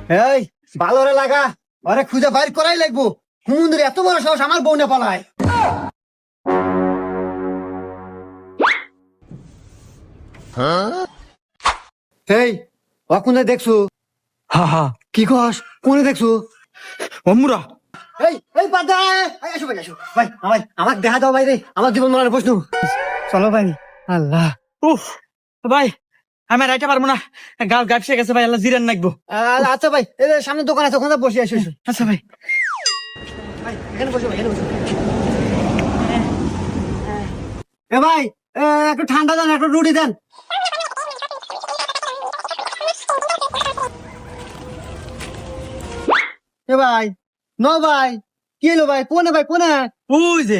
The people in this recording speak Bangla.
এই ভালো রে লাগা, ওরে খুঁজে বাইর করাই লাগবো। হুমুন্দির এত বড় সাহস আমার বউ না পালায়। এই অকুনে দেখছো? হা হা কি কস? কোনে দেখছো? অমুরা এই বাদা, আসো ভাই, আসো ভাই, আমাকে দেখা দাও ভাই রে, আমার জীবন মরণের প্রশ্ন। চলো ভাই। আল্লাহ। উফ ভাই আমি আর রাইতে পারবো না, গাল গাপসে গেছে ভাই, আল্লাহ জিরান নাকবো। আচ্ছা ভাই, এই যে সামনে দোকান আছে, ওখানে বসে আসো। আচ্ছা ভাই। ভাই এখানে বসো, এখানে বসো। এ ভাই, একটু ঠান্ডা দেন, একটু রুটি দেন। এ ভাই, ন ভাই, কি হলো ভাই? কোনে ভাই, কোনে? ওই যে